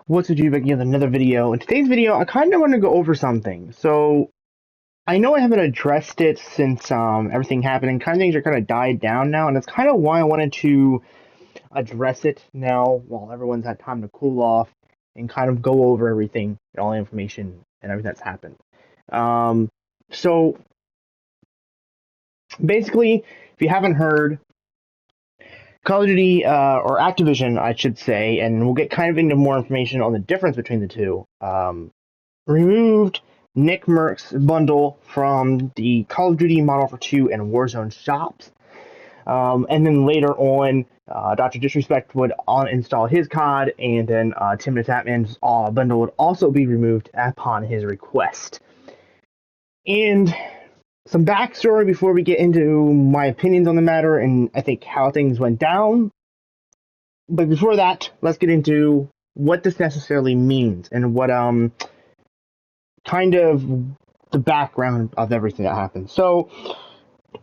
What's up, YouTube? Again with another video. In today's video, I kind of want to go over something. So, I know I haven't addressed it since everything happened, and kind of things are kind of died down now, and that's kind of why I wanted to address it now while everyone's had time to cool off and kind of go over everything, all the information and everything that's happened. So, basically, if you haven't heard, Call of Duty, or Activision, I should say, and we'll get kind of into more information on the difference between the two, removed Nickmercs bundle from the Call of Duty Modern Warfare 2 and Warzone shops. And then later on, Dr. Disrespect would uninstall his COD, and then Tim the Tatman's bundle would also be removed upon his request. And some backstory before we get into my opinions on the matter and I think how things went down. But before that, let's get into what this necessarily means and what kind of the background of everything that happened. So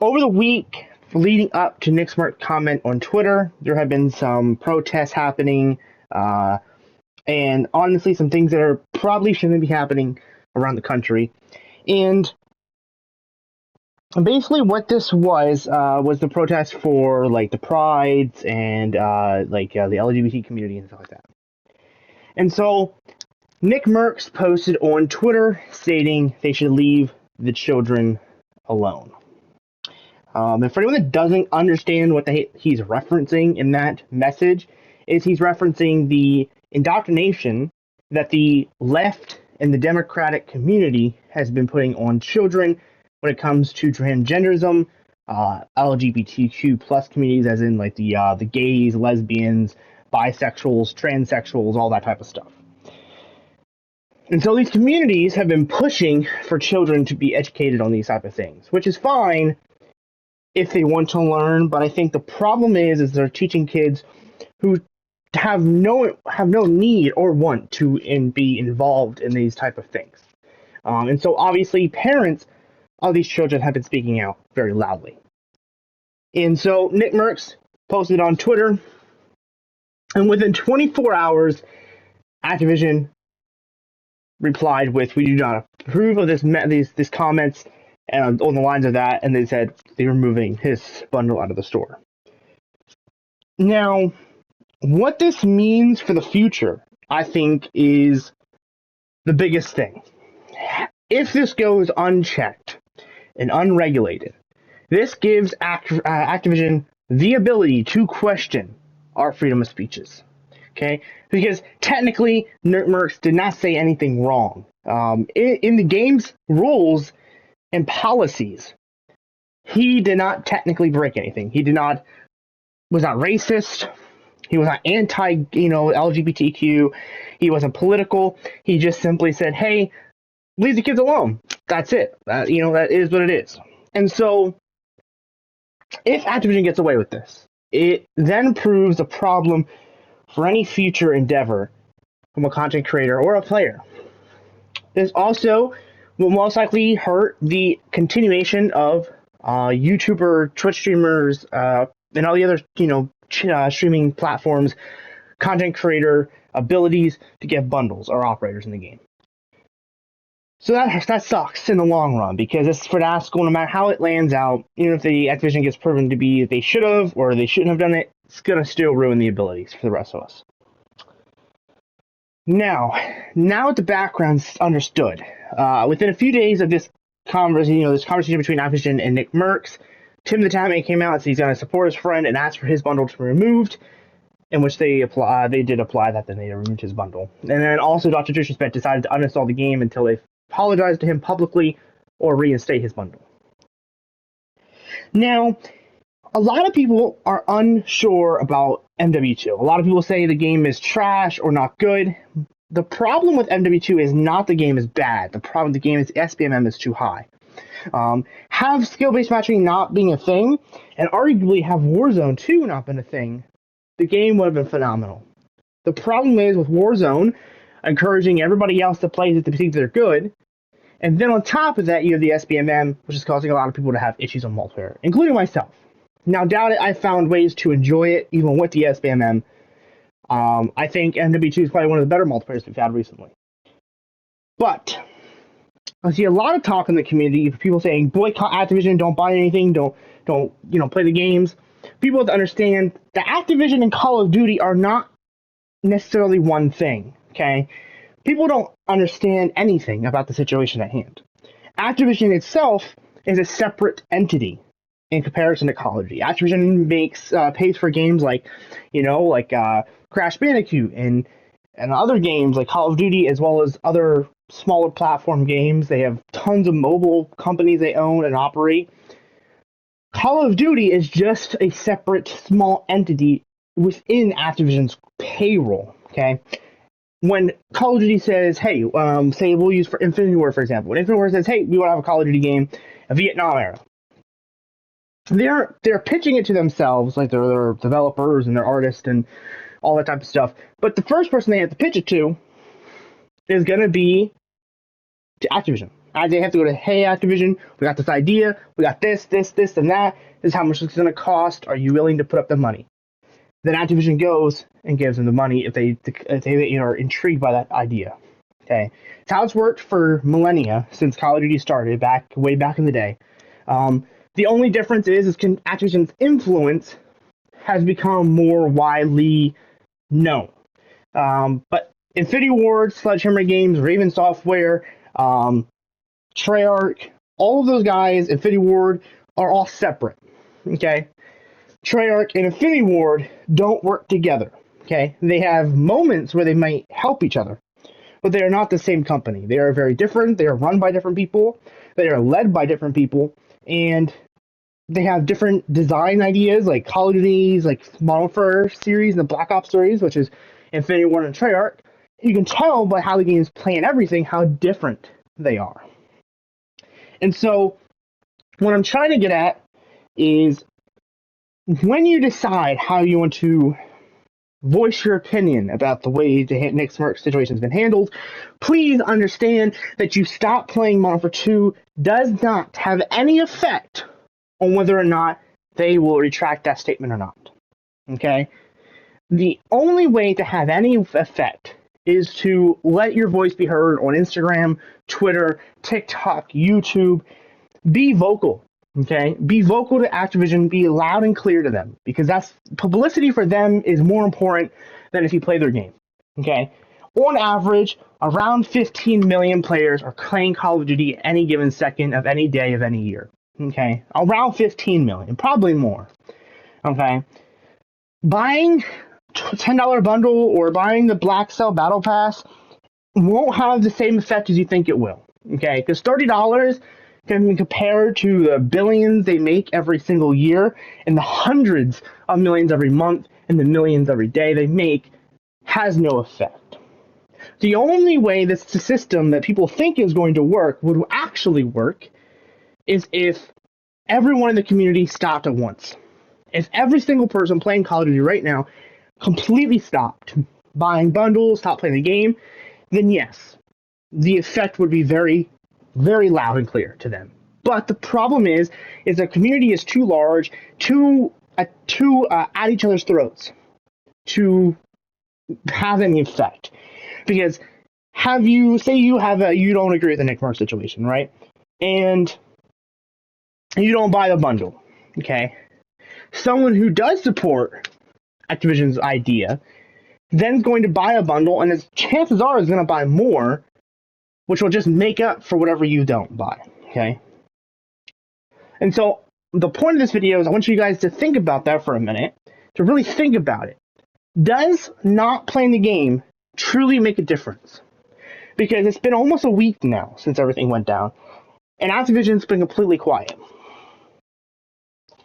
over the week leading up to Nick's comment on Twitter, there have been some protests happening, and honestly some things that are probably shouldn't be happening around the country. And basically what this was the protest for like the prides and the LGBT community and stuff like that. And so Nickmercs posted on Twitter stating they should leave the children alone. And for anyone that doesn't understand what he's referencing in that message, is he's referencing the indoctrination that the left and the Democratic community has been putting on children when it comes to transgenderism, LGBTQ plus communities, as in like the gays, lesbians, bisexuals, transsexuals, all that type of stuff. And so these communities have been pushing for children to be educated on these type of things, which is fine if they want to learn. But I think the problem is they're teaching kids who have no need or want to be involved in these type of things. And so obviously parents of these children have been speaking out very loudly. And so Nickmercs posted on Twitter, and within 24 hours, Activision replied with, "We do not approve of these comments," and on the lines of that, and they said they were moving his bundle out of the store. Now, what this means for the future, I think, is the biggest thing. If this goes unchecked and unregulated, this gives Activision the ability to question our freedom of speeches. Okay? Because technically, Nickmercs did not say anything wrong. In the game's rules and policies, he did not technically break anything. He was not racist. He was not LGBTQ. He wasn't political. He just simply said, "Hey, leave the kids alone." That's it. That is what it is. And so, if Activision gets away with this, it then proves a problem for any future endeavor from a content creator or a player. This also will most likely hurt the continuation of YouTuber, Twitch streamers, and all the other streaming platforms, content creator abilities to get bundles or operators in the game. So that sucks in the long run, because it's for Dasco, no matter how it lands out, even if the Activision gets proven to be they should have or they shouldn't have done it, it's going to still ruin the abilities for the rest of us. Now that the background's understood, within a few days of this conversation between Activision and Nickmercs, Tim the Tatman came out and said he's going to support his friend and ask for his bundle to be removed, in which they did apply that, then they removed his bundle. And then also Dr. Disrespect decided to uninstall the game until they apologize to him publicly or reinstate his bundle. Now, a lot of people are unsure about MW2. A lot of people say the game is trash or not good. The problem with MW2 is not the game is bad. The problem with the game is SBMM is too high. Have skill-based matching not being a thing, and arguably have Warzone 2 not been a thing, the game would have been phenomenal. The problem is with Warzone encouraging everybody else to play it to think they're good, and then on top of that you have the SBMM, which is causing a lot of people to have issues on multiplayer, including myself. Now, doubt it, I found ways to enjoy it even with the SBMM. I think MW2 is probably one of the better multiplayers we've had recently. But I see a lot of talk in the community, people saying boycott Activision, don't buy anything, don't play the games. People have to understand that Activision and Call of Duty are not necessarily one thing. Okay, people don't understand anything about the situation at hand. Activision itself is a separate entity in comparison to Call of Duty. Activision pays for games like Crash Bandicoot and other games like Call of Duty, as well as other smaller platform games. They have tons of mobile companies they own and operate. Call of Duty is just a separate small entity within Activision's payroll. Okay, when Call of Duty says, "Hey," say we'll use for Infinity War for example. When Infinity War says, "Hey, we want to have a Call of Duty game, a Vietnam era," they're pitching it to themselves, like they're developers and they're artists and all that type of stuff. But the first person they have to pitch it to is going to be to Activision. They have to go to, "Hey, Activision, we got this idea, we got this, and that. This is how much it's going to cost. Are you willing to put up the money?" Then Activision goes and gives them the money if they are intrigued by that idea. Okay, it's how it's worked for millennia since Call of Duty started way back in the day. The only difference is Activision's influence has become more widely known. But Infinity Ward, Sledgehammer Games, Raven Software, Treyarch, all of those guys, Infinity Ward, are all separate. Okay, Treyarch and Infinity Ward don't work together. Okay, they have moments where they might help each other, but they are not the same company. They are very different. They are run by different people. They are led by different people, and they have different design ideas, like Call of Duty's, like Modern Warfare series and the Black Ops series, which is Infinity Ward and Treyarch. You can tell by how the games play and everything how different they are. And so, what I'm trying to get at is when you decide how you want to voice your opinion about the way the Nickmercs situation has been handled, please understand that you stop playing Modern Warfare 2 does not have any effect on whether or not they will retract that statement or not. Okay? The only way to have any effect is to let your voice be heard on Instagram, Twitter, TikTok, YouTube. Be vocal. Okay? Be vocal to Activision. Be loud and clear to them, because that's publicity for them is more important than if you play their game. Okay? On average, around 15 million players are playing Call of Duty any given second of any day of any year. Okay? Around 15 million, probably more. Okay? Buying $10 bundle or buying the Black Cell Battle Pass won't have the same effect as you think it will. Okay? Because $30 can be compared to the billions they make every single year and the hundreds of millions every month and the millions every day they make has no effect. The only way this system that people think is going to work would actually work is if everyone in the community stopped at once. If every single person playing Call of Duty right now completely stopped buying bundles, stopped playing the game, then yes, the effect would be very, very loud and clear to them. But the problem is the community is too large, too at each other's throats to have any effect. Because you don't agree with the Nickmercs situation, right? And you don't buy the bundle, okay? Someone who does support Activision's idea then is going to buy a bundle, and chances are is going to buy more, which will just make up for whatever you don't buy, okay? And so the point of this video is I want you guys to think about that for a minute, to really think about it. Does not playing the game truly make a difference? Because it's been almost a week now since everything went down, and Activision's been completely quiet.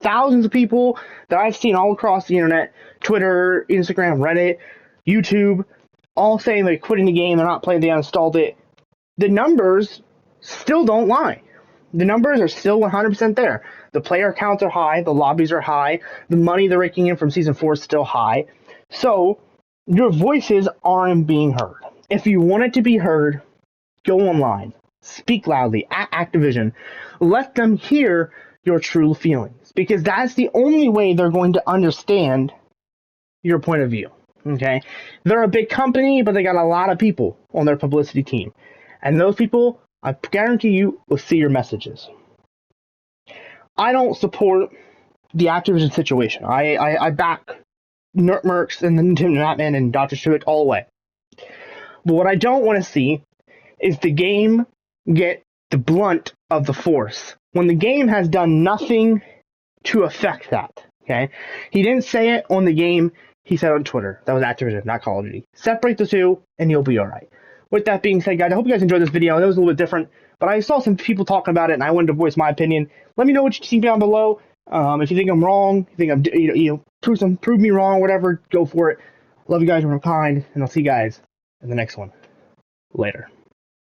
Thousands of people that I've seen all across the internet, Twitter, Instagram, Reddit, YouTube, all saying they're quitting the game, they're not playing, they uninstalled it. The numbers still don't lie. The numbers are still 100% there. The player counts are high, the lobbies are high, the money they're raking in from Season 4 is still high. So, your voices aren't being heard. If you want it to be heard, go online. Speak loudly at Activision. Let them hear your true feelings, because that's the only way they're going to understand your point of view. Okay, they're a big company, but they got a lot of people on their publicity team, and those people, I guarantee you, will see your messages. I don't support the Activision situation. I back Nickmercs and Tim Natman and Dr. Stewart all the way. But what I don't want to see is the game get the blunt of the force when the game has done nothing to affect that. Okay, he didn't say it on the game. He said on Twitter. That was Activision, not Call of Duty. Separate the two, and you'll be all right. With that being said, guys, I hope you guys enjoyed this video. It was a little bit different, but I saw some people talking about it, and I wanted to voice my opinion. Let me know what you think down below. If you think I'm wrong, you think I'm prove me wrong, whatever, go for it. Love you guys, you're kind, and I'll see you guys in the next one. Later.